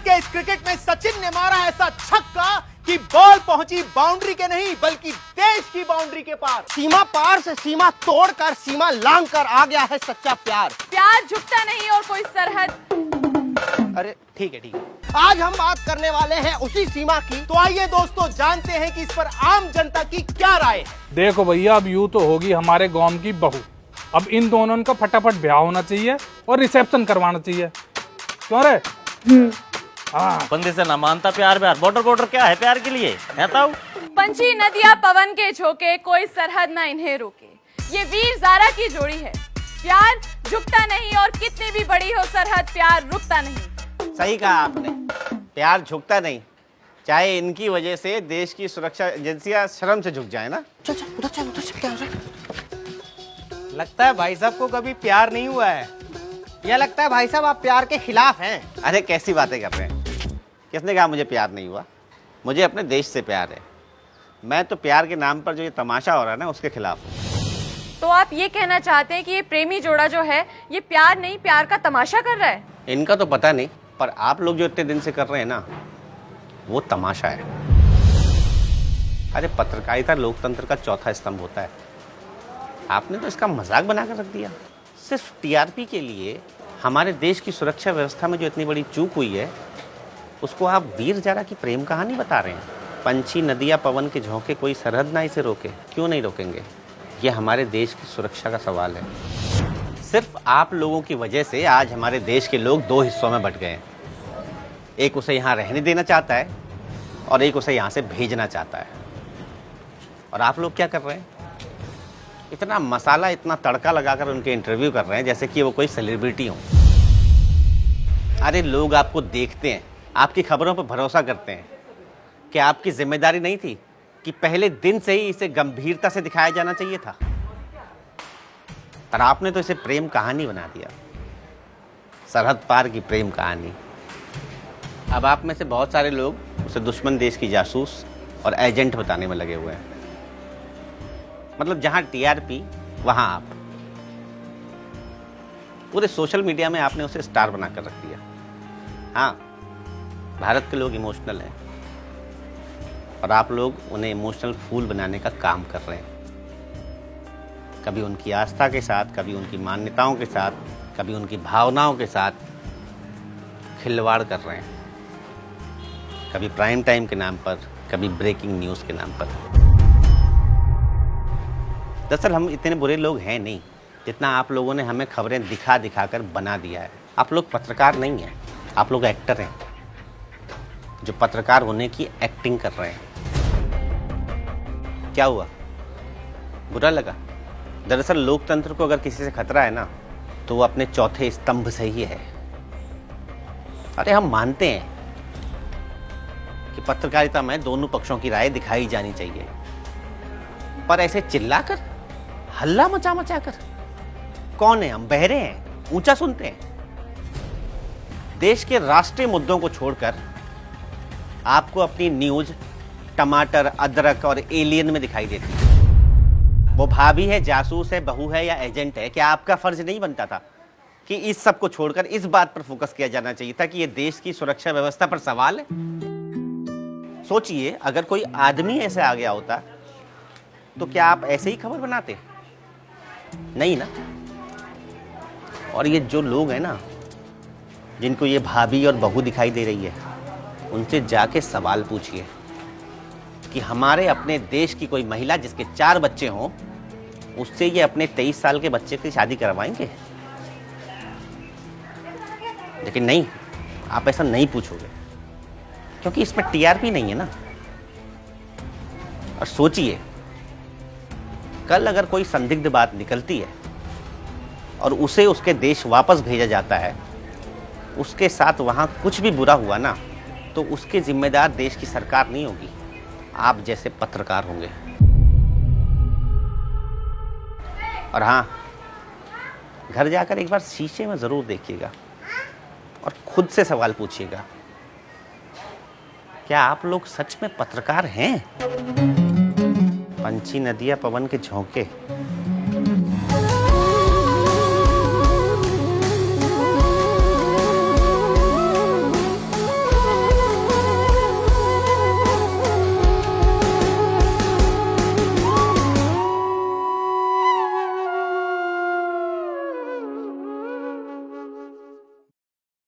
के इस क्रिकेट में सचिन ने मारा ऐसा छक्का कि बॉल पहुंची बाउंड्री के नहीं बल्कि देश की बाउंड्री के पार। सीमा पार से सीमा तोड़कर सीमा लांघ कर आ गया है सच्चा प्यार। प्यार झुकता नहीं और कोई सरहद। अरे ठीक है आज हम बात करने वाले हैं उसी सीमा की। तो आइए दोस्तों जानते हैं कि इस पर आम जनता की क्या राय है। देखो भैया, अब यूं तो होगी हमारे गांव की बहू। अब इन दोनों का फटाफट ब्याह होना चाहिए और रिसेप्शन करवाना चाहिए। क्यों रे? बंदे से ना मानता प्यार प्यार बॉर्डर क्या है प्यार के लिए है ताऊ। पंछी नदियां पवन के झोंके, कोई सरहद ना इन्हें रोके। ये वीर ज़ारा की जोड़ी है। प्यार झुकता नहीं और कितनी भी बड़ी हो सरहद, प्यार रुकता नहीं। सही कहा आपने, प्यार झुकता नहीं, चाहे इनकी वजह से देश की सुरक्षा एजेंसियां शर्म से झुक जाए ना। चल उधर चल क्या हो रहा है? लगता है भाई साहब को कभी प्यार नहीं हुआ है। यह लगता है भाई साहब आप प्यार के खिलाफ हैं। अरे कैसी बातें कर रहे हैं, किसने कहा मुझे प्यार नहीं हुआ? मुझे अपने देश से प्यार है। मैं तो प्यार के नाम पर जो ये तमाशा हो रहा है ना उसके खिलाफ हूँ। तो आप ये कहना चाहते हैं कि ये प्रेमी जोड़ा जो है ये प्यार नहीं प्यार का तमाशा कर रहा है? इनका तो पता नहीं, पर आप लोग जो इतने दिन से कर रहे हैं ना वो तमाशा है। अरे पत्रकारिता लोकतंत्र का चौथा स्तंभ होता है, आपने तो इसका मजाक बनाकर रख दिया। सिर्फ टीआरपी के लिए हमारे देश की सुरक्षा व्यवस्था में जो इतनी बड़ी चूक हुई है उसको आप वीर ज़ारा की प्रेम कहानी बता रहे हैं। पंछी नदियाँ पवन के झोंके, कोई सरहद ना इसे रोके। क्यों नहीं रोकेंगे? ये हमारे देश की सुरक्षा का सवाल है। सिर्फ आप लोगों की वजह से आज हमारे देश के लोग दो हिस्सों में बट गए हैं। एक उसे यहाँ रहने देना चाहता है और एक उसे यहाँ से भेजना चाहता है। और आप लोग क्या कर रहे हैं? इतना मसाला, इतना तड़का लगाकर उनके इंटरव्यू कर रहे हैं जैसे कि वो कोई सेलिब्रिटी हो। अरे लोग आपको देखते हैं, आपकी खबरों पर भरोसा करते हैं। क्या आपकी जिम्मेदारी नहीं थी कि पहले दिन से ही इसे गंभीरता से दिखाया जाना चाहिए था? पर आपने तो इसे प्रेम कहानी बना दिया, सरहद पार की प्रेम कहानी। अब आप में से बहुत सारे लोग उसे दुश्मन देश की जासूस और एजेंट बताने में लगे हुए हैं। मतलब जहां टीआरपी वहां आप। पूरे सोशल मीडिया में आपने उसे स्टार बनाकर रख दिया। हाँ, भारत के लोग इमोशनल हैं और आप लोग उन्हें इमोशनल फूल बनाने का काम कर रहे हैं। कभी उनकी आस्था के साथ, कभी उनकी मान्यताओं के साथ, कभी उनकी भावनाओं के साथ खिलवाड़ कर रहे हैं। कभी प्राइम टाइम के नाम पर, कभी ब्रेकिंग न्यूज़ के नाम पर। दरअसल हम इतने बुरे लोग हैं नहीं जितना आप लोगों ने हमें खबरें दिखा दिखा कर बना दिया है। आप लोग पत्रकार नहीं हैं, आप लोग एक्टर हैं जो पत्रकार होने की एक्टिंग कर रहे हैं। क्या हुआ? बुरा लगा? दरअसल लोकतंत्र को अगर किसी से खतरा है ना तो वो अपने चौथे स्तंभ से ही है। अरे हम मानते हैं कि पत्रकारिता में दोनों पक्षों की राय दिखाई जानी चाहिए, पर ऐसे चिल्लाकर, हल्ला मचा मचा कर। कौन है हम? बहरे हैं? ऊंचा सुनते हैं? देश के राष्ट्रीय मुद्दों को छोड़कर आपको अपनी न्यूज टमाटर, अदरक और एलियन में दिखाई देती है। वो भाभी है, जासूस है, बहू है या एजेंट है, क्या आपका फर्ज नहीं बनता था कि इस सब को छोड़कर इस बात पर फोकस किया जाना चाहिए था कि ये देश की सुरक्षा व्यवस्था पर सवाल है? सोचिए, अगर कोई आदमी ऐसे आ गया होता तो क्या आप ऐसे ही खबर बनाते? नहीं ना। और ये जो लोग हैं ना जिनको ये भाभी और बहू दिखाई दे रही है, उनसे जाके सवाल पूछिए कि हमारे अपने देश की कोई महिला जिसके 4 बच्चे हों, उससे ये अपने 23 साल के बच्चे की शादी करवाएंगे? लेकिन नहीं, आप ऐसा नहीं पूछोगे क्योंकि इसमें टीआरपी नहीं है ना। और सोचिए, कल अगर कोई संदिग्ध बात निकलती है और उसे उसके देश वापस भेजा जाता है, उसके साथ वहां कुछ भी बुरा हुआ ना तो उसके जिम्मेदार देश की सरकार नहीं होगी, आप जैसे पत्रकार होंगे। और हाँ, घर जाकर एक बार शीशे में जरूर देखिएगा और खुद से सवाल पूछिएगा, क्या आप लोग सच में पत्रकार हैं? पंछी नदियां पवन के झोंके,